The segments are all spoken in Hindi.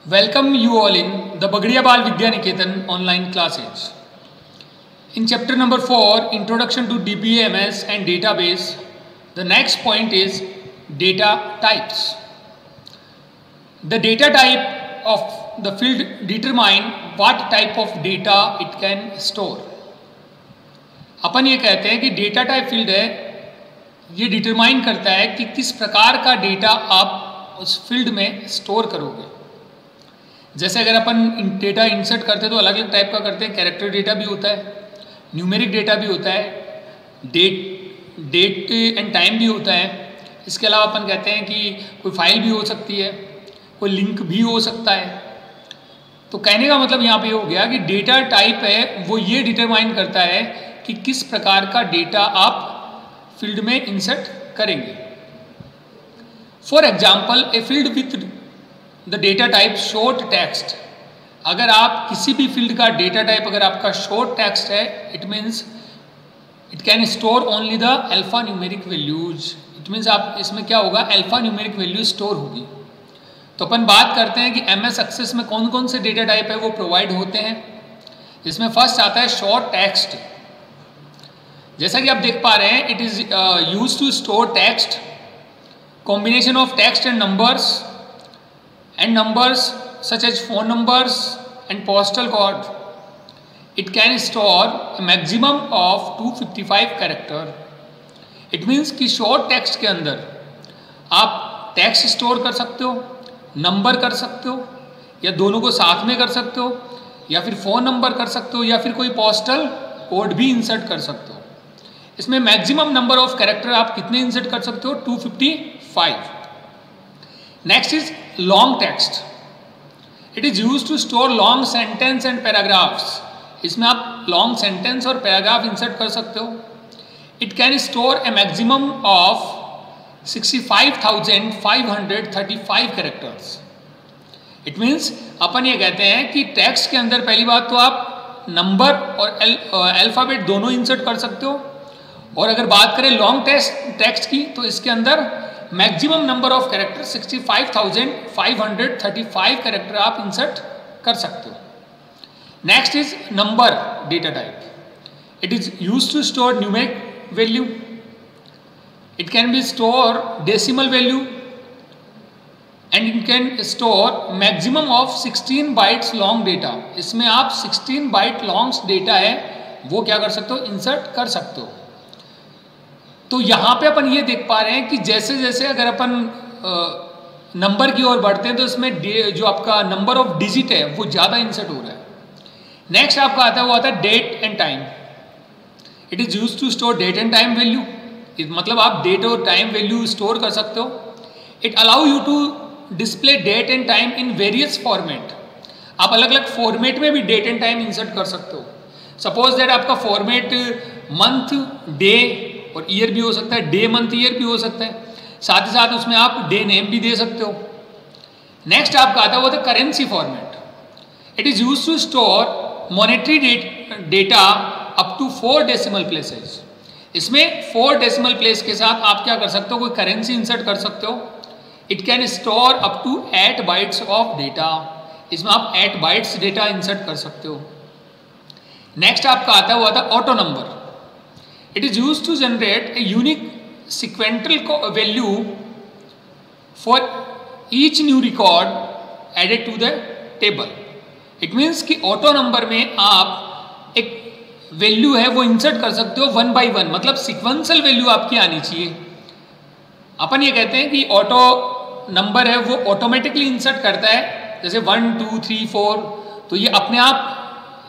Welcome you all in the Bagadiya Bal Vidya Niketan online classes. In chapter number 4, Introduction to DBMS and Database, the next point is data types. The data type of the field determine what type of data it can store. अपन ये कहते हैं कि डेटा टाइप फील्ड है, ये डिटरमाइन करता है कि किस प्रकार का डेटा आप उस फील्ड में स्टोर करोगे. जैसे अगर अपन डेटा इंसर्ट करते हैं तो अलग अलग टाइप का करते हैं. कैरेक्टर डेटा भी होता है, न्यूमेरिक डेटा भी होता है, डेट एंड टाइम भी होता है. इसके अलावा अपन कहते हैं कि कोई फाइल भी हो सकती है, कोई लिंक भी हो सकता है. तो कहने का मतलब यहाँ पे हो गया कि डेटा टाइप है वो ये डिटरमाइन करता है कि किस प्रकार का डेटा आप फील्ड में इंसर्ट करेंगे. For example a field with the data type short text. अगर आप किसी भी फील्ड का डेटा टाइप अगर आपका शॉर्ट टेक्स्ट है, it means it can store only the alpha numeric values. It means आप इसमें क्या होगा, अल्फा न्यूमेरिक वैल्यू स्टोर होगी. तो अपन बात करते हैं कि एमएस एक्सेस में कौन कौन से डेटा टाइप है वो प्रोवाइड होते हैं. इसमें फर्स्ट आता है शॉर्ट टेक्स्ट. जैसा कि आप देख पा रहे हैं, it is use to store text, combination of text and numbers such as phone numbers and postal code. It can store a maximum of 255 character. It means कि short text के अंदर आप टेक्स्ट स्टोर कर सकते हो, नंबर कर सकते हो, या दोनों को साथ में कर सकते हो, या फिर फ़ोन नंबर कर सकते हो, या फिर कोई पोस्टल कोड भी इंसर्ट कर सकते हो. इसमें मैक्सिमम नंबर ऑफ कैरेक्टर आप कितने इंसर्ट कर सकते हो, 255. Next is long text. It is use to store long sentence and paragraphs. इसमें आप लॉन्ग सेंटेंस और पैराग्राफ इंसर्ट कर सकते हो. It can store a maximum of 65,535 characters. It means अपन ये कहते हैं कि टेक्स्ट के अंदर पहली बात तो आप नंबर और अल्फ़ाबेट दोनों इंसर्ट कर सकते हो. और अगर बात करें लॉन्ग टेक्स्ट की तो इसके अंदर maximum number of character 65,535 character आप इंसर्ट कर सकते हो. Next is number data type. It is use to store numeric value. It can be store decimal value and it can store maximum of 16 bytes long data. इसमें आप 16 बाइट लॉन्ग डेटा है वो क्या कर सकते हो, इंसर्ट कर सकते हो. तो यहाँ पे अपन ये देख पा रहे हैं कि जैसे जैसे अगर अपन नंबर की ओर बढ़ते हैं तो इसमें जो आपका नंबर ऑफ डिजिट है वो ज़्यादा इंसर्ट हो रहा है. नेक्स्ट आपका आता है वो आता है date and time. It is use to store date and time value. मतलब आप डेट और टाइम वैल्यू स्टोर कर सकते हो. It allow you to display date and time in various format. आप अलग अलग फॉर्मेट में भी डेट एंड टाइम इंसर्ट कर सकते हो. सपोज दैट आपका फॉर्मेट मंथ, डे और ईयर भी हो सकता है, डे मंथ ईयर भी हो सकता है. साथ ही साथ उसमें आप डे नेम भी दे सकते हो. नेक्स्ट आपका आता है वो था currency format. It is use to store monetary data up to 4 decimal places. इसमें 4 डेसिमल प्लेस के साथ आप क्या कर सकते हो, कोई करेंसी इंसर्ट कर सकते हो. It can store up to 8 bytes of data. इसमें आप 8 बाइट्स डेटा इंसर्ट कर सकते हो. नेक्स्ट आपका आता है वो आता है auto number. It is used to generate a unique sequential value for each new record added to the table. It means कि ऑटो नंबर में आप एक वैल्यू है वो इंसर्ट कर सकते हो 1 by 1. मतलब सिक्वेंशियल वैल्यू आपकी आनी चाहिए. अपन ये कहते हैं कि ऑटो नंबर है वो ऑटोमेटिकली इंसर्ट करता है. जैसे 1 2 3 4 तो ये अपने आप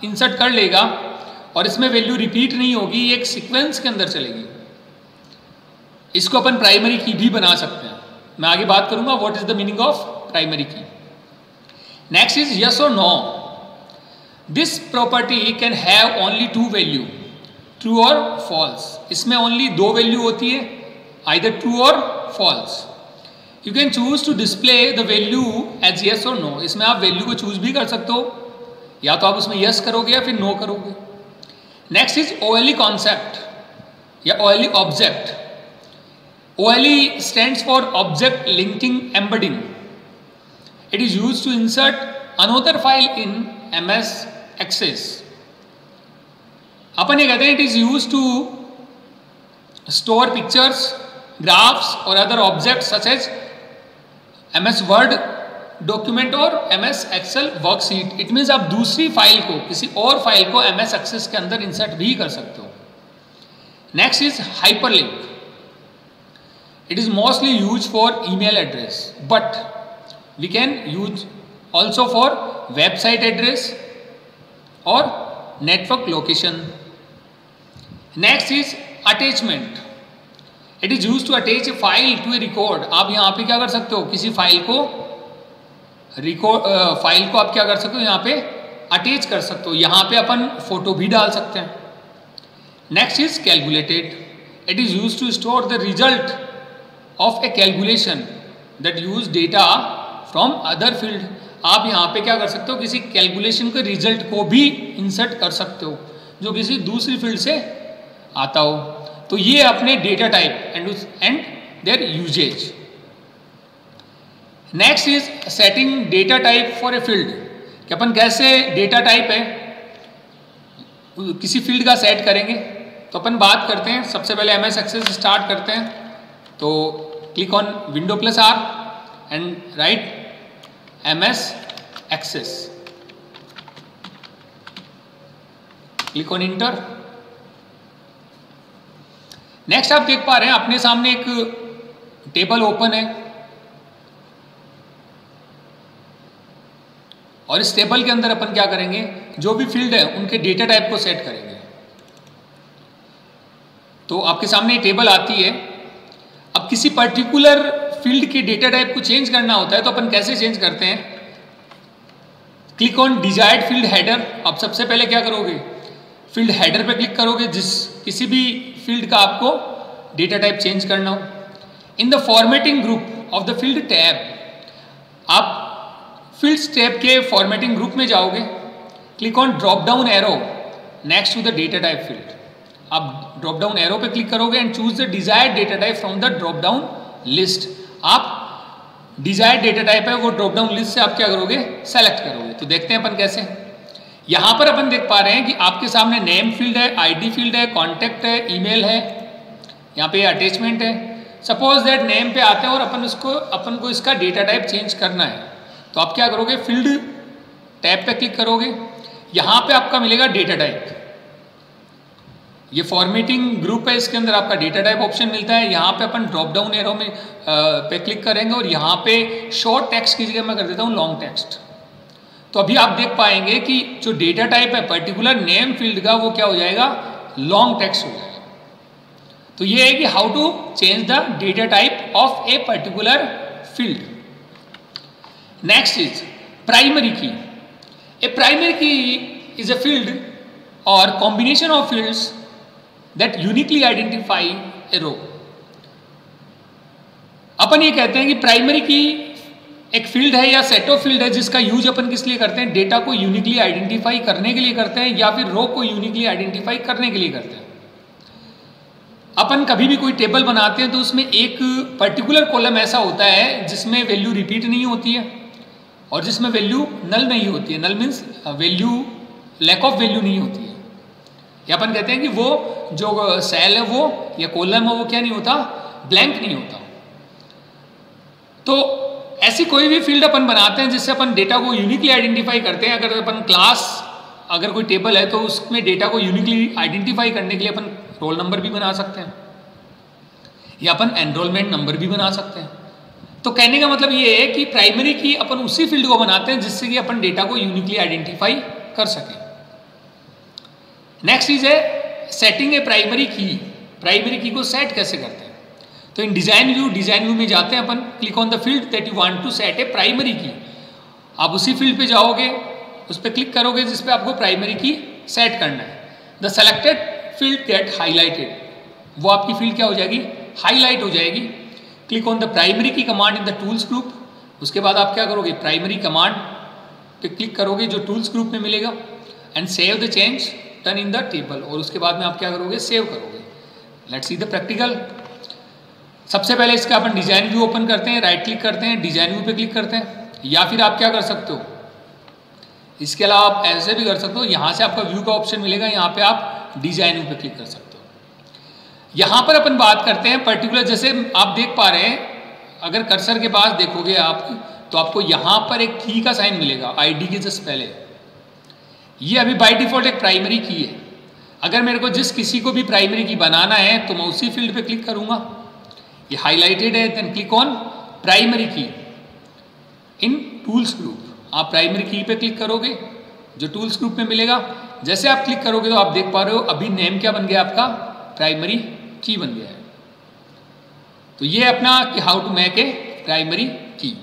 इंसर्ट कर लेगा और इसमें वैल्यू रिपीट नहीं होगी, ये एक सीक्वेंस के अंदर चलेगी. इसको अपन प्राइमरी की भी बना सकते हैं. मैं आगे बात करूंगा what is the meaning of primary key. Next is yes और no. This property can have only 2 value, true और फॉल्स. इसमें ओनली 2 वैल्यू होती है, आइदर ट्रू और false. You can choose to display the value as yes और नो. इसमें आप वैल्यू को चूज भी कर सकते हो, या तो आप उसमें यस करोगे या फिर नो करोगे. नेक्स्ट इज OLE कॉन्सेप्ट या OLE object. OLE stands for object linking embedding. It is used to insert another file in MS Access. अपन ये कहते हैं it is used to store pictures, graphs or other objects such as MS Word document और MS Excel worksheet. It means आप दूसरी फाइल को, किसी और फाइल को MS Access के अंदर इंसर्ट भी कर सकते हो. Next is hyperlink. It is mostly use for email address, but we can use also for website address और network location. Next is attachment. It is use to attach a file to a record. आप यहाँ पे क्या कर सकते हो, किसी फाइल को फाइल को आप क्या कर सकते हो, यहाँ पे अटैच कर सकते हो. यहाँ पे अपन फोटो भी डाल सकते हैं. Next is calculated. It is use to store the result of a calculation that use data from other field. आप यहाँ पे क्या कर सकते हो, किसी कैलकुलेशन के रिजल्ट को भी इंसर्ट कर सकते हो जो किसी दूसरी फील्ड से आता हो. तो ये अपने data type and their usage. Next is setting data type for a field. कि अपन कैसे डेटा टाइप है किसी फील्ड का सेट करेंगे. तो अपन बात करते हैं, सबसे पहले MS Access स्टार्ट करते हैं. तो click on window plus R and right MS Access. Click on inter. Next आप देख पा रहे हैं अपने सामने एक टेबल ओपन है और इस टेबल के अंदर अपन क्या करेंगे, जो भी फील्ड है उनके डेटा टाइप को सेट करेंगे. तो आपके सामने ये टेबल आती है. अब किसी पर्टिकुलर फील्ड के डेटा टाइप को चेंज करना होता है तो अपन कैसे चेंज करते हैं. Click on desired field header. आप सबसे पहले क्या करोगे, फील्ड हेडर पे क्लिक करोगे जिस किसी भी फील्ड का आपको डेटा टाइप चेंज करना हो. In the formatting group of the field tab, आप फील्ड्स टैब के फॉर्मेटिंग ग्रुप में जाओगे. Click on drop down arrow next to the data type field. आप ड्रॉप डाउन एरो पे क्लिक करोगे and choose the desired data type from the drop down list. आप डिजायर्ड डेटा टाइप है वो ड्रॉप डाउन लिस्ट से आप क्या करोगे, सेलेक्ट करोगे. तो देखते हैं अपन कैसे. यहाँ पर अपन देख पा रहे हैं कि आपके सामने नेम फील्ड है, ID फील्ड है, कॉन्टैक्ट है, ईमेल है, यहाँ पे अटैचमेंट है. सपोज दैट नेम पे आते हैं और अपन को इसका डेटा टाइप चेंज करना है. तो आप क्या करोगे, फील्ड टैब पे क्लिक करोगे. यहाँ पे आपका मिलेगा डेटा टाइप. ये फॉर्मेटिंग ग्रुप है, इसके अंदर आपका डेटा टाइप ऑप्शन मिलता है. यहाँ पे अपन ड्रॉप डाउन एरो में पे क्लिक करेंगे और यहाँ पे शॉर्ट टेक्स्ट की जगह मैं कर देता हूँ लॉन्ग टेक्स्ट. तो अभी आप देख पाएंगे कि जो डेटा टाइप है पर्टिकुलर नेम फील्ड का वो क्या हो जाएगा, लॉन्ग टेक्स्ट हो जाएगा. तो ये है कि how to change the data type of a particular field. Next is primary key. A primary key is a field or combination of fields that uniquely identify a row. अपन ये कहते हैं कि प्राइमरी की एक फील्ड है या सेट ऑफ फील्ड है जिसका यूज अपन किस लिए करते हैं, डेटा को यूनिकली आइडेंटिफाई करने के लिए करते हैं या फिर रो को यूनिकली आइडेंटिफाई करने के लिए करते हैं. अपन कभी भी कोई टेबल बनाते हैं तो उसमें एक पर्टिकुलर कॉलम ऐसा होता है जिसमें वैल्यू रिपीट नहीं होती है और जिसमें वैल्यू नल नहीं होती है. Null means value, lack of value नहीं होती है. या अपन कहते हैं कि वो जो सेल है वो या कॉलम है वो क्या नहीं होता, ब्लैंक नहीं होता. तो ऐसी कोई भी फील्ड अपन बनाते हैं जिससे अपन डेटा को यूनिकली आइडेंटिफाई करते हैं. अगर अपन क्लास, अगर कोई टेबल है तो उसमें डेटा को यूनिकली आइडेंटिफाई करने के लिए अपन रोल नंबर भी बना सकते हैं या अपन एनरोलमेंट नंबर भी बना सकते हैं. तो कहने का मतलब ये है कि प्राइमरी की अपन उसी फील्ड को बनाते हैं जिससे कि अपन डेटा को यूनिकली आइडेंटिफाई कर सकें. नेक्स्ट इज है सेटिंग ए प्राइमरी की. प्राइमरी की को सेट कैसे करते हैं. तो इन डिजाइन व्यू में जाते हैं अपन. Click on the field that you want to set a primary key. आप उसी फील्ड पे जाओगे, उस पर क्लिक करोगे जिस पे आपको प्राइमरी की सेट करना है. The selected field get highlighted. वो आपकी फील्ड क्या हो जाएगी, हाईलाइट हो जाएगी. Click on the primary key command in the tools group. उसके बाद आप क्या करोगे, प्राइमरी कमांड पे क्लिक करोगे जो टूल्स ग्रुप में मिलेगा and save the change done in the table. और उसके बाद में आप क्या करोगे, सेव करोगे. Let's see the practical. सबसे पहले इसका अपन डिजाइन व्यू ओपन करते हैं, राइट क्लिक करते हैं, डिजाइन व्यू पे क्लिक करते हैं. या फिर आप क्या कर सकते हो, इसके अलावा आप ऐसे भी कर सकते हो, यहाँ से आपका व्यू का ऑप्शन मिलेगा, यहाँ पे आप डिजाइन पे क्लिक कर सकते हो। यहाँ पर अपन बात करते हैं पर्टिकुलर, जैसे आप देख पा रहे हैं अगर कर्सर के पास देखोगे आप तो आपको यहाँ पर एक की का साइन मिलेगा आईडी के जस्ट पहले। ये अभी बाय डिफॉल्ट एक प्राइमरी की है। अगर मेरे को जिस किसी को भी प्राइमरी की बनाना है तो मैं उसी फील्ड पे क्लिक करूंगा, ये हाईलाइटेड है, देन क्लिक ऑन प्राइमरी की इन टूल्स ग्रुप। आप प्राइमरी की पे क्लिक करोगे जो टूल्स ग्रुप में मिलेगा, जैसे आप क्लिक करोगे तो आप देख पा रहे हो अभी नेम क्या बन गया आपका, प्राइमरी की बन गया है। तो ये अपना how to make a primary की।